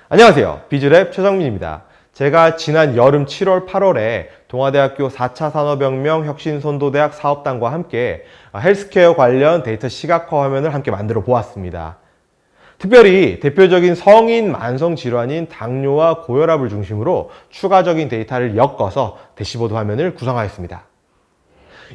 안녕하세요. 비즈랩 최정민입니다. 제가 지난 여름 7월, 8월에 동아대학교 4차 산업혁명 혁신선도대학 사업단과 함께 헬스케어 관련 데이터 시각화 화면을 함께 만들어 보았습니다. 특별히 대표적인 성인 만성 질환인 당뇨와 고혈압을 중심으로 추가적인 데이터를 엮어서 대시보드 화면을 구성하였습니다.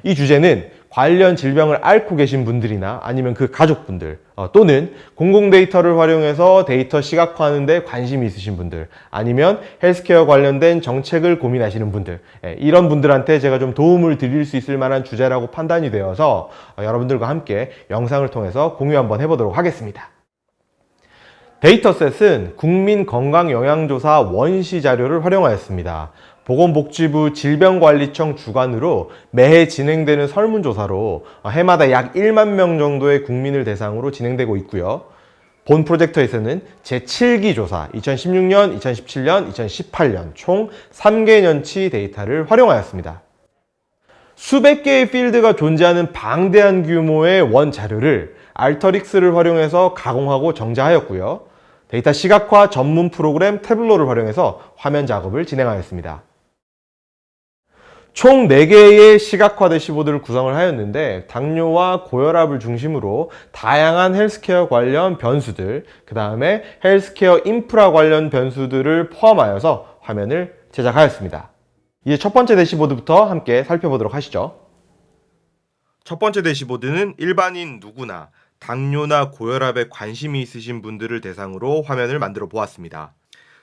이 주제는 관련 질병을 앓고 계신 분들이나 아니면 그 가족분들 또는 공공 데이터를 활용해서 데이터 시각화하는 데 관심이 있으신 분들 아니면 헬스케어 관련된 정책을 고민하시는 분들 이런 분들한테 제가 좀 도움을 드릴 수 있을 만한 주제라고 판단이 되어서 여러분들과 함께 영상을 통해서 공유 한번 해보도록 하겠습니다. 데이터셋은 국민건강영양조사 원시 자료를 활용하였습니다. 보건복지부 질병관리청 주관으로 매해 진행되는 설문조사로 해마다 약 1만 명 정도의 국민을 대상으로 진행되고 있고요. 본 프로젝터에서는 제7기 조사 2016년, 2017년, 2018년 총 3개년치 데이터를 활용하였습니다. 수백 개의 필드가 존재하는 방대한 규모의 원 자료를 알터릭스를 활용해서 가공하고 정자하였고요. 데이터 시각화 전문 프로그램 태블로를 활용해서 화면 작업을 진행하였습니다. 총 4개의 시각화 대시보드를 구성을 하였는데 당뇨와 고혈압을 중심으로 다양한 헬스케어 관련 변수들, 그 다음에 헬스케어 인프라 관련 변수들을 포함하여서 화면을 제작하였습니다. 이제 첫 번째 대시보드부터 함께 살펴보도록 하시죠. 첫 번째 대시보드는 일반인 누구나 당뇨나 고혈압에 관심이 있으신 분들을 대상으로 화면을 만들어 보았습니다.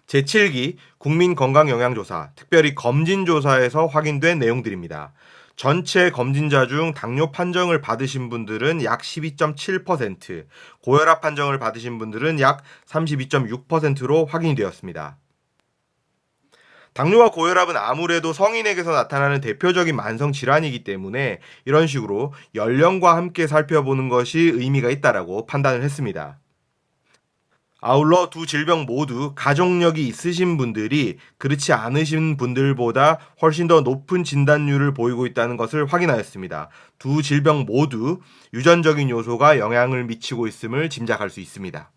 제7기 국민건강영양조사, 특별히 검진조사에서 확인된 내용들입니다. 전체 검진자 중 당뇨 판정을 받으신 분들은 약 12.7%, 고혈압 판정을 받으신 분들은 약 32.6%로 확인이 되었습니다. 당뇨와 고혈압은 아무래도 성인에게서 나타나는 대표적인 만성 질환이기 때문에 이런 식으로 연령과 함께 살펴보는 것이 의미가 있다라고 판단을 했습니다. 아울러 두 질병 모두 가족력이 있으신 분들이 그렇지 않으신 분들보다 훨씬 더 높은 진단율을 보이고 있다는 것을 확인하였습니다. 두 질병 모두 유전적인 요소가 영향을 미치고 있음을 짐작할 수 있습니다.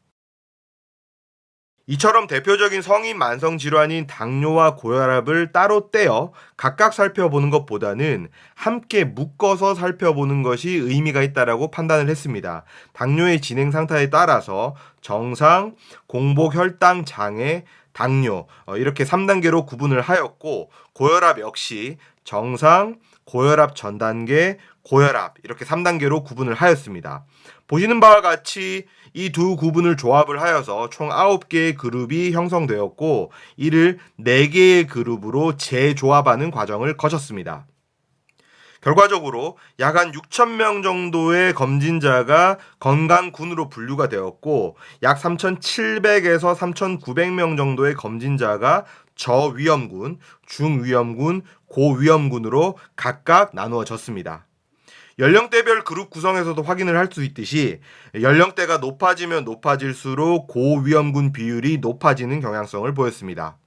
이처럼 대표적인 성인 만성 질환인 당뇨와 고혈압을 따로 떼어 각각 살펴보는 것보다는 함께 묶어서 살펴보는 것이 의미가 있다라고 판단을 했습니다. 당뇨의 진행 상태에 따라서 정상, 공복 혈당 장애, 당뇨 이렇게 3단계로 구분을 하였고 고혈압 역시 정상, 고혈압 전 단계, 고혈압 이렇게 3단계로 구분을 하였습니다. 보시는 바와 같이 이 두 구분을 조합을 하여서 총 9개의 그룹이 형성되었고 이를 4개의 그룹으로 재조합하는 과정을 거쳤습니다. 결과적으로 약 한 6,000명 정도의 검진자가 건강군으로 분류가 되었고 약 3,700에서 3,900명 정도의 검진자가 저위험군, 중위험군, 고위험군으로 각각 나누어졌습니다. 연령대별 그룹 구성에서도 확인을 할 수 있듯이 연령대가 높아지면 높아질수록 고위험군 비율이 높아지는 경향성을 보였습니다.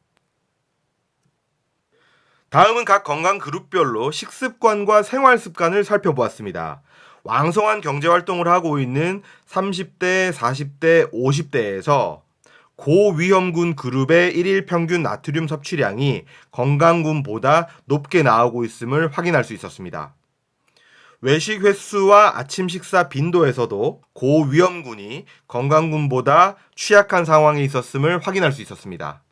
다음은 각 건강 그룹별로 식습관과 생활 습관을 살펴보았습니다. 왕성한 경제활동을 하고 있는 30대, 40대, 50대에서 고위험군 그룹의 1일 평균 나트륨 섭취량이 건강군보다 높게 나오고 있음을 확인할 수 있었습니다. 외식 횟수와 아침 식사 빈도에서도 고위험군이 건강군보다 취약한 상황에 있었음을 확인할 수 있었습니다.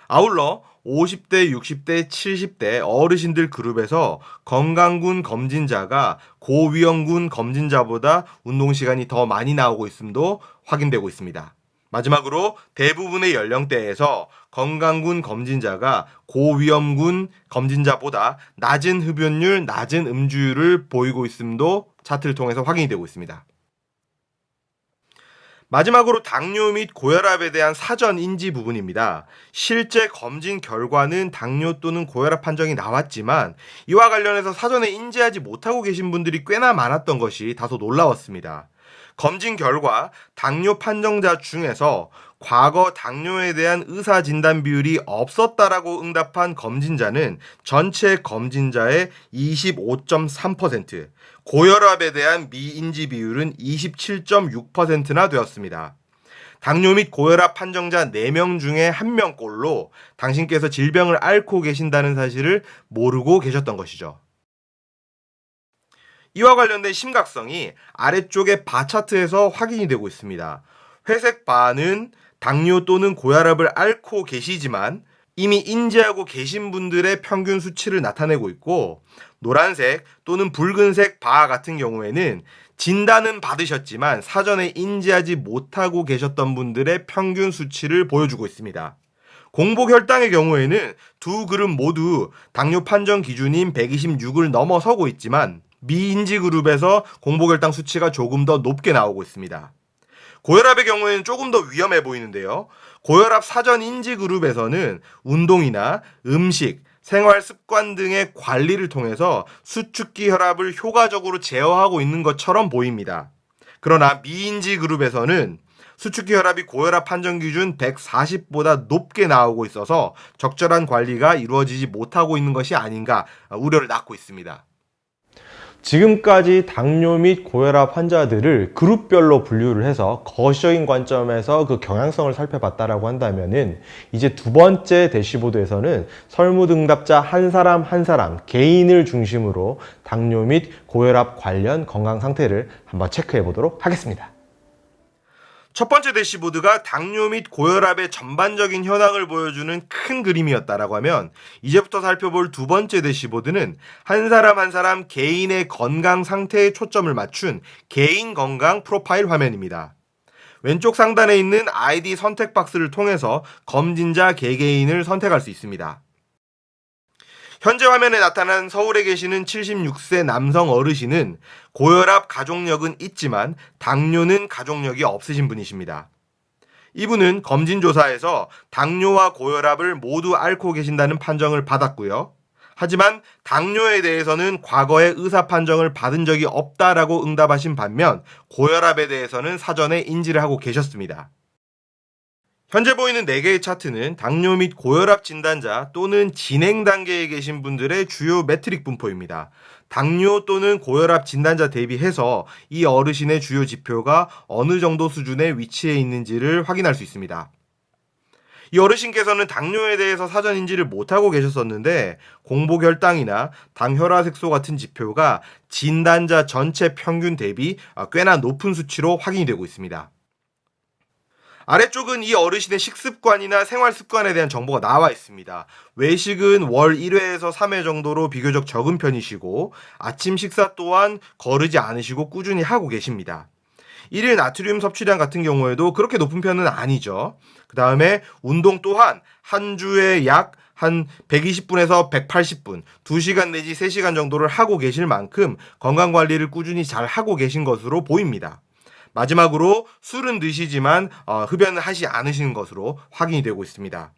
아울러 50대, 60대, 70대 어르신들 그룹에서 건강군 검진자가 고위험군 검진자보다 운동시간이 더 많이 나오고 있음도 확인되고 있습니다. 마지막으로 대부분의 연령대에서 건강군 검진자가 고위험군 검진자보다 낮은 흡연율, 낮은 음주율을 보이고 있음도 차트를 통해서 확인이 되고 있습니다. 마지막으로 당뇨 및 고혈압에 대한 사전 인지 부분입니다. 실제 검진 결과는 당뇨 또는 고혈압 판정이 나왔지만 이와 관련해서 사전에 인지하지 못하고 계신 분들이 꽤나 많았던 것이 다소 놀라웠습니다. 검진 결과 당뇨 판정자 중에서 과거 당뇨에 대한 의사 진단 비율이 없었다라고 응답한 검진자는 전체 검진자의 25.3%, 고혈압에 대한 미인지 비율은 27.6%나 되었습니다. 당뇨 및 고혈압 판정자 4명 중에 1명꼴로 당신께서 질병을 앓고 계신다는 사실을 모르고 계셨던 것이죠. 이와 관련된 심각성이 아래쪽의 바 차트에서 확인이 되고 있습니다. 회색 바는 당뇨 또는 고혈압을 앓고 계시지만 이미 인지하고 계신 분들의 평균 수치를 나타내고 있고, 노란색 또는 붉은색 바 같은 경우에는 진단은 받으셨지만 사전에 인지하지 못하고 계셨던 분들의 평균 수치를 보여주고 있습니다. 공복 혈당의 경우에는 두 그룹 모두 당뇨 판정 기준인 126을 넘어서고 있지만 미인지 그룹에서 공복 혈당 수치가 조금 더 높게 나오고 있습니다. 고혈압의 경우에는 조금 더 위험해 보이는데요. 고혈압 사전 인지 그룹에서는 운동이나 음식, 생활 습관 등의 관리를 통해서 수축기 혈압을 효과적으로 제어하고 있는 것처럼 보입니다. 그러나 미인지 그룹에서는 수축기 혈압이 고혈압 판정 기준 140보다 높게 나오고 있어서 적절한 관리가 이루어지지 못하고 있는 것이 아닌가 우려를 낳고 있습니다. 지금까지 당뇨 및 고혈압 환자들을 그룹별로 분류를 해서 거시적인 관점에서 그 경향성을 살펴봤다라고 한다면은, 이제 두 번째 대시보드에서는 설문응답자 한 사람 한 사람 개인을 중심으로 당뇨 및 고혈압 관련 건강 상태를 한번 체크해 보도록 하겠습니다. 첫 번째 대시보드가 당뇨 및 고혈압의 전반적인 현황을 보여주는 큰 그림이었다라고 하면, 이제부터 살펴볼 두 번째 대시보드는 한 사람 한 사람 개인의 건강 상태에 초점을 맞춘 개인 건강 프로파일 화면입니다. 왼쪽 상단에 있는 아이디 선택 박스를 통해서 검진자 개개인을 선택할 수 있습니다. 현재 화면에 나타난 서울에 계시는 76세 남성 어르신은 고혈압 가족력은 있지만 당뇨는 가족력이 없으신 분이십니다. 이분은 검진조사에서 당뇨와 고혈압을 모두 앓고 계신다는 판정을 받았고요. 하지만 당뇨에 대해서는 과거에 의사 판정을 받은 적이 없다라고 응답하신 반면 고혈압에 대해서는 사전에 인지를 하고 계셨습니다. 현재 보이는 4개의 차트는 당뇨 및 고혈압 진단자 또는 진행 단계에 계신 분들의 주요 매트릭 분포입니다. 당뇨 또는 고혈압 진단자 대비해서 이 어르신의 주요 지표가 어느 정도 수준에 위치해 있는지를 확인할 수 있습니다. 이 어르신께서는 당뇨에 대해서 사전 인지를 못하고 계셨었는데 공복 혈당이나 당 혈화색소 같은 지표가 진단자 전체 평균 대비 꽤나 높은 수치로 확인이 되고 있습니다. 아래쪽은 이 어르신의 식습관이나 생활 습관에 대한 정보가 나와 있습니다. 외식은 월 1회에서 3회 정도로 비교적 적은 편이시고 아침 식사 또한 거르지 않으시고 꾸준히 하고 계십니다. 일일 나트륨 섭취량 같은 경우에도 그렇게 높은 편은 아니죠. 그 다음에 운동 또한 한 주에 약 한 120분에서 180분, 2시간 내지 3시간 정도를 하고 계실 만큼 건강관리를 꾸준히 잘 하고 계신 것으로 보입니다. 마지막으로 술은 드시지만 흡연을 하지 않으시는 것으로 확인이 되고 있습니다.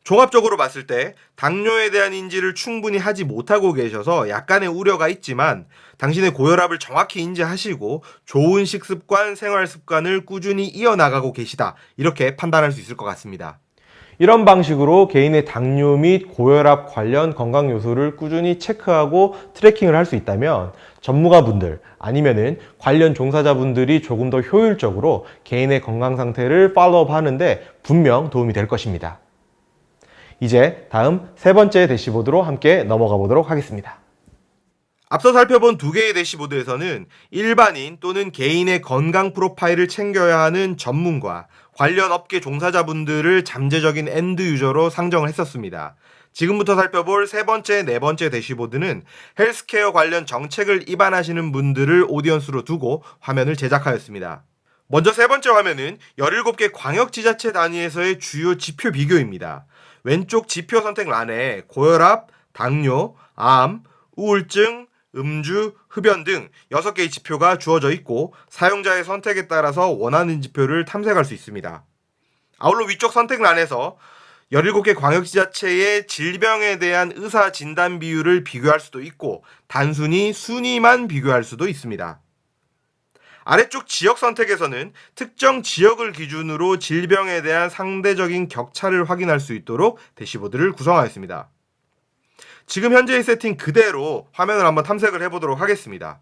종합적으로 봤을 때 당뇨에 대한 인지를 충분히 하지 못하고 계셔서 약간의 우려가 있지만 당신의 고혈압을 정확히 인지하시고 좋은 식습관, 생활 습관을 꾸준히 이어나가고 계시다, 이렇게 판단할 수 있을 것 같습니다. 이런 방식으로 개인의 당뇨 및 고혈압 관련 건강 요소를 꾸준히 체크하고 트래킹을 할 수 있다면 전문가분들 아니면은 관련 종사자분들이 조금 더 효율적으로 개인의 건강 상태를 팔로우업 하는데 분명 도움이 될 것입니다. 이제 다음 세 번째 대시보드로 함께 넘어가 보도록 하겠습니다. 앞서 살펴본 두 개의 대시보드에서는 일반인 또는 개인의 건강 프로파일을 챙겨야 하는 전문가, 관련 업계 종사자분들을 잠재적인 엔드 유저로 상정을 했었습니다. 지금부터 살펴볼 세 번째, 네 번째 대시보드는 헬스케어 관련 정책을 입안하시는 분들을 오디언스로 두고 화면을 제작하였습니다. 먼저 세 번째 화면은 17개 광역지자체 단위에서의 주요 지표 비교입니다. 왼쪽 지표 선택란에 고혈압, 당뇨, 암, 우울증, 음주, 흡연 등 6개의 지표가 주어져 있고 사용자의 선택에 따라서 원하는 지표를 탐색할 수 있습니다. 아울러 위쪽 선택란에서 17개 광역지자체의 질병에 대한 의사 진단 비율을 비교할 수도 있고 단순히 순위만 비교할 수도 있습니다. 아래쪽 지역 선택에서는 특정 지역을 기준으로 질병에 대한 상대적인 격차를 확인할 수 있도록 대시보드를 구성하였습니다. 지금 현재의 세팅 그대로 화면을 한번 탐색을 해보도록 하겠습니다.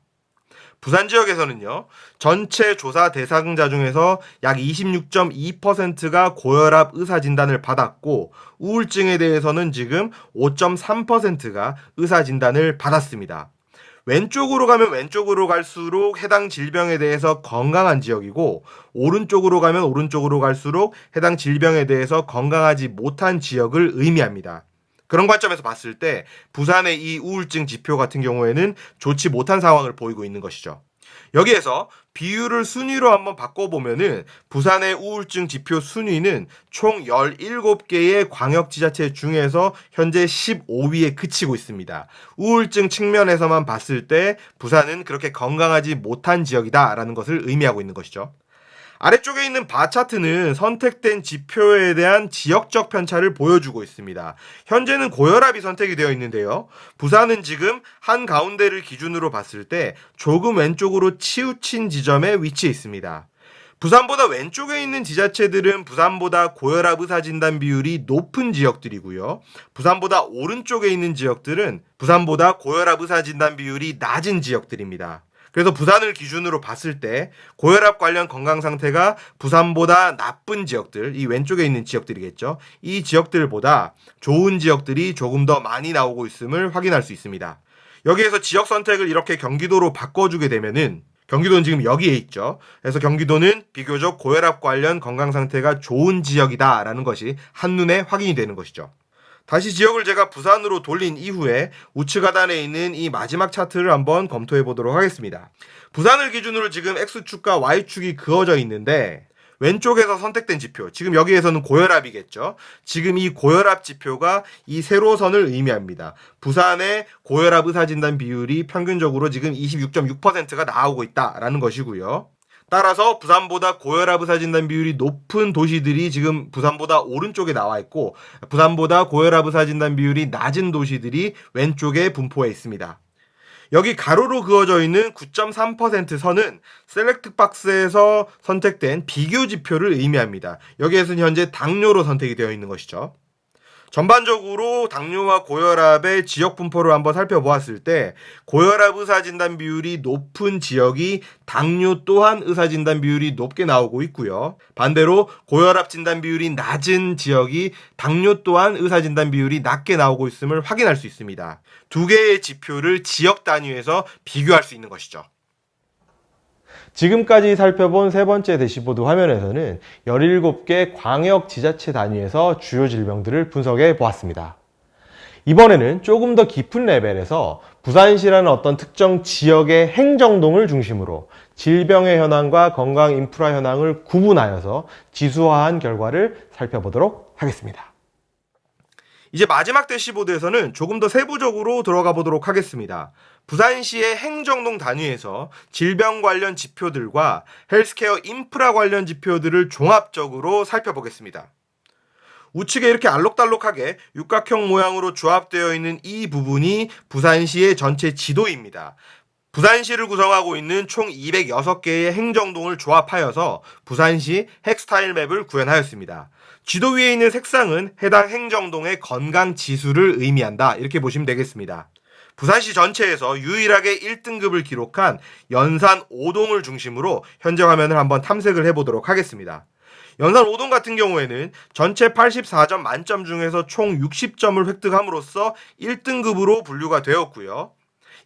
부산 지역에서는요, 전체 조사 대상자 중에서 약 26.2%가 고혈압 의사 진단을 받았고, 우울증에 대해서는 지금 5.3%가 의사 진단을 받았습니다. 왼쪽으로 가면 왼쪽으로 갈수록 해당 질병에 대해서 건강한 지역이고, 오른쪽으로 가면 오른쪽으로 갈수록 해당 질병에 대해서 건강하지 못한 지역을 의미합니다. 그런 관점에서 봤을 때 부산의 이 우울증 지표 같은 경우에는 좋지 못한 상황을 보이고 있는 것이죠. 여기에서 비율을 순위로 한번 바꿔보면은 부산의 우울증 지표 순위는 총 17개의 광역지자체 중에서 현재 15위에 그치고 있습니다. 우울증 측면에서만 봤을 때 부산은 그렇게 건강하지 못한 지역이다라는 것을 의미하고 있는 것이죠. 아래쪽에 있는 바 차트는 선택된 지표에 대한 지역적 편차를 보여주고 있습니다. 현재는 고혈압이 선택이 되어 있는데요. 부산은 지금 한가운데를 기준으로 봤을 때 조금 왼쪽으로 치우친 지점에 위치해 있습니다. 부산보다 왼쪽에 있는 지자체들은 부산보다 고혈압 의사진단 비율이 높은 지역들이고요. 부산보다 오른쪽에 있는 지역들은 부산보다 고혈압 의사진단 비율이 낮은 지역들입니다. 그래서 부산을 기준으로 봤을 때 고혈압 관련 건강 상태가 부산보다 나쁜 지역들, 이 왼쪽에 있는 지역들이겠죠. 이 지역들보다 좋은 지역들이 조금 더 많이 나오고 있음을 확인할 수 있습니다. 여기에서 지역 선택을 이렇게 경기도로 바꿔주게 되면은 경기도는 지금 여기에 있죠. 그래서 경기도는 비교적 고혈압 관련 건강 상태가 좋은 지역이다라는 것이 한눈에 확인이 되는 것이죠. 다시 지역을 제가 부산으로 돌린 이후에 우측 하단에 있는 이 마지막 차트를 한번 검토해 보도록 하겠습니다. 부산을 기준으로 지금 X축과 Y축이 그어져 있는데 왼쪽에서 선택된 지표, 지금 여기에서는 고혈압이겠죠. 지금 이 고혈압 지표가 이 세로선을 의미합니다. 부산의 고혈압 의사진단 비율이 평균적으로 지금 26.6%가 나오고 있다라는 것이고요. 따라서 부산보다 고혈압 의사진단 비율이 높은 도시들이 지금 부산보다 오른쪽에 나와 있고, 부산보다 고혈압 의사진단 비율이 낮은 도시들이 왼쪽에 분포해 있습니다. 여기 가로로 그어져 있는 9.3% 선은 셀렉트 박스에서 선택된 비교 지표를 의미합니다. 여기에서는 현재 당뇨로 선택이 되어 있는 것이죠. 전반적으로 당뇨와 고혈압의 지역 분포를 한번 살펴보았을 때 고혈압 의사진단 비율이 높은 지역이 당뇨 또한 의사진단 비율이 높게 나오고 있고요. 반대로 고혈압 진단 비율이 낮은 지역이 당뇨 또한 의사진단 비율이 낮게 나오고 있음을 확인할 수 있습니다. 두 개의 지표를 지역 단위에서 비교할 수 있는 것이죠. 지금까지 살펴본 세 번째 대시보드 화면에서는 17개 광역 지자체 단위에서 주요 질병들을 분석해 보았습니다. 이번에는 조금 더 깊은 레벨에서 부산시라는 어떤 특정 지역의 행정동을 중심으로 질병의 현황과 건강 인프라 현황을 구분하여서 지수화한 결과를 살펴보도록 하겠습니다. 이제 마지막 대시보드에서는 조금 더 세부적으로 들어가 보도록 하겠습니다. 부산시의 행정동 단위에서 질병 관련 지표들과 헬스케어 인프라 관련 지표들을 종합적으로 살펴보겠습니다. 우측에 이렇게 알록달록하게 육각형 모양으로 조합되어 있는 이 부분이 부산시의 전체 지도입니다. 부산시를 구성하고 있는 총 206개의 행정동을 조합하여서 부산시 핵스타일 맵을 구현하였습니다. 지도 위에 있는 색상은 해당 행정동의 건강 지수를 의미한다. 이렇게 보시면 되겠습니다. 부산시 전체에서 유일하게 1등급을 기록한 연산 5동을 중심으로 현재 화면을 한번 탐색을 해보도록 하겠습니다. 연산 5동 같은 경우에는 전체 84점 만점 중에서 총 60점을 획득함으로써 1등급으로 분류가 되었고요.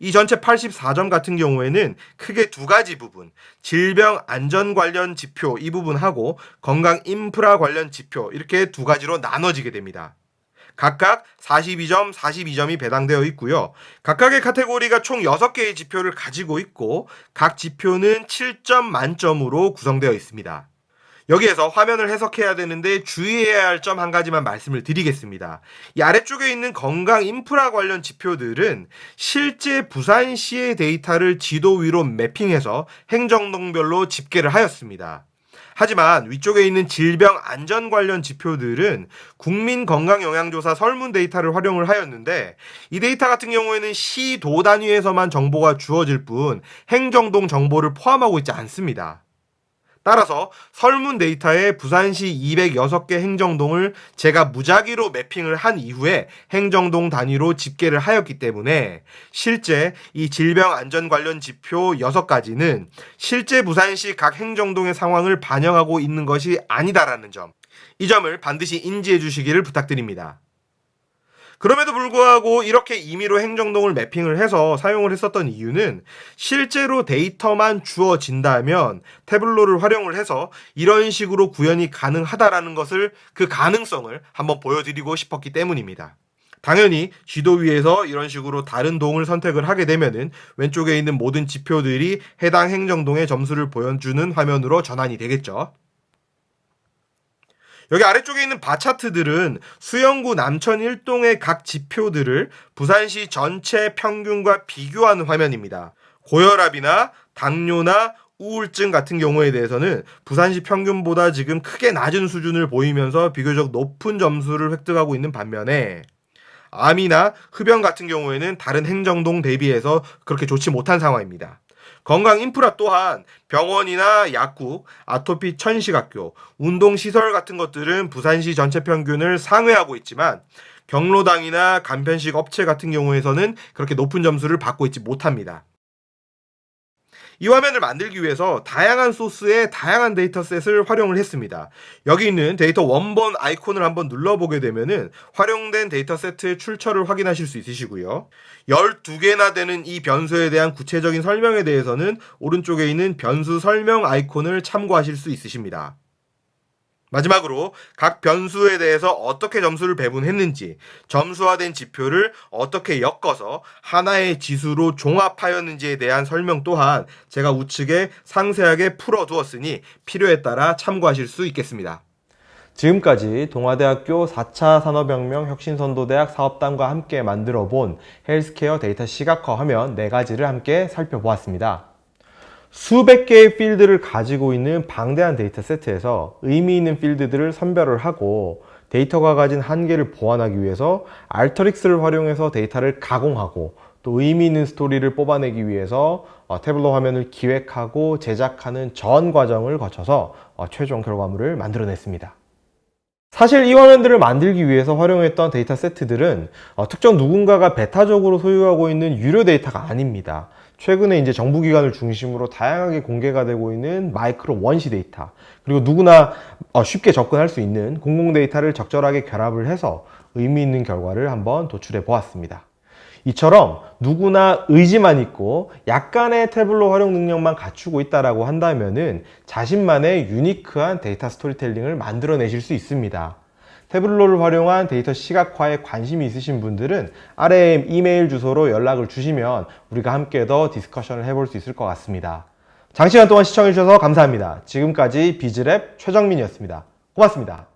이 전체 84점 같은 경우에는 크게 두 가지 부분, 질병 안전 관련 지표 이 부분하고 건강 인프라 관련 지표 이렇게 두 가지로 나눠지게 됩니다. 각각 42점, 42점이 배당되어 있고요. 각각의 카테고리가 총 6개의 지표를 가지고 있고 각 지표는 7점 만점으로 구성되어 있습니다. 여기에서 화면을 해석해야 되는데 주의해야 할 점 한 가지만 말씀을 드리겠습니다. 이 아래쪽에 있는 건강 인프라 관련 지표들은 실제 부산시의 데이터를 지도 위로 매핑해서 행정동별로 집계를 하였습니다. 하지만 위쪽에 있는 질병 안전 관련 지표들은 국민건강영양조사 설문 데이터를 활용을 하였는데 이 데이터 같은 경우에는 시도 단위에서만 정보가 주어질 뿐 행정동 정보를 포함하고 있지 않습니다. 따라서 설문 데이터에 부산시 206개 행정동을 제가 무작위로 매핑을 한 이후에 행정동 단위로 집계를 하였기 때문에 실제 이 질병 안전 관련 지표 6가지는 실제 부산시 각 행정동의 상황을 반영하고 있는 것이 아니다라는 점, 이 점을 반드시 인지해 주시기를 부탁드립니다. 그럼에도 불구하고 이렇게 임의로 행정동을 매핑을 해서 사용을 했었던 이유는 실제로 데이터만 주어진다면 태블로를 활용을 해서 이런 식으로 구현이 가능하다라는 것을, 그 가능성을 한번 보여드리고 싶었기 때문입니다. 당연히 지도 위에서 이런 식으로 다른 동을 선택을 하게 되면은 왼쪽에 있는 모든 지표들이 해당 행정동의 점수를 보여주는 화면으로 전환이 되겠죠. 여기 아래쪽에 있는 바 차트들은 수영구 남천 1동의 각 지표들을 부산시 전체 평균과 비교하는 화면입니다. 고혈압이나 당뇨나 우울증 같은 경우에 대해서는 부산시 평균보다 지금 크게 낮은 수준을 보이면서 비교적 높은 점수를 획득하고 있는 반면에 암이나 흡연 같은 경우에는 다른 행정동 대비해서 그렇게 좋지 못한 상황입니다. 건강 인프라 또한 병원이나 약국, 아토피 천식학교, 운동시설 같은 것들은 부산시 전체 평균을 상회하고 있지만 경로당이나 간편식 업체 같은 경우에서는 그렇게 높은 점수를 받고 있지 못합니다. 이 화면을 만들기 위해서 다양한 소스의 다양한 데이터셋을 활용을 했습니다. 여기 있는 데이터 원본 아이콘을 한번 눌러보게 되면은 활용된 데이터세트의 출처를 확인하실 수 있으시고요. 12개나 되는 이 변수에 대한 구체적인 설명에 대해서는 오른쪽에 있는 변수 설명 아이콘을 참고하실 수 있으십니다. 마지막으로 각 변수에 대해서 어떻게 점수를 배분했는지, 점수화된 지표를 어떻게 엮어서 하나의 지수로 종합하였는지에 대한 설명 또한 제가 우측에 상세하게 풀어두었으니 필요에 따라 참고하실 수 있겠습니다. 지금까지 동아대학교 4차 산업혁명 혁신선도대학 사업단과 함께 만들어본 헬스케어 데이터 시각화 화면 4가지를 함께 살펴보았습니다. 수백 개의 필드를 가지고 있는 방대한 데이터 세트에서 의미 있는 필드들을 선별을 하고 데이터가 가진 한계를 보완하기 위해서 알터릭스를 활용해서 데이터를 가공하고 또 의미 있는 스토리를 뽑아내기 위해서 태블로 화면을 기획하고 제작하는 전 과정을 거쳐서 최종 결과물을 만들어냈습니다. 사실 이 화면들을 만들기 위해서 활용했던 데이터 세트들은 특정 누군가가 베타적으로 소유하고 있는 유료 데이터가 아닙니다. 최근에 이제 정부기관을 중심으로 다양하게 공개가 되고 있는 마이크로 원시 데이터, 그리고 누구나 쉽게 접근할 수 있는 공공 데이터를 적절하게 결합을 해서 의미 있는 결과를 한번 도출해 보았습니다. 이처럼 누구나 의지만 있고 약간의 태블로 활용 능력만 갖추고 있다라고 한다면은 자신만의 유니크한 데이터 스토리텔링을 만들어내실 수 있습니다. 태블로를 활용한 데이터 시각화에 관심이 있으신 분들은 아래 이메일 주소로 연락을 주시면 우리가 함께 더 디스커션을 해볼 수 있을 것 같습니다. 장시간 동안 시청해주셔서 감사합니다. 지금까지 비즈랩 최정민이었습니다. 고맙습니다.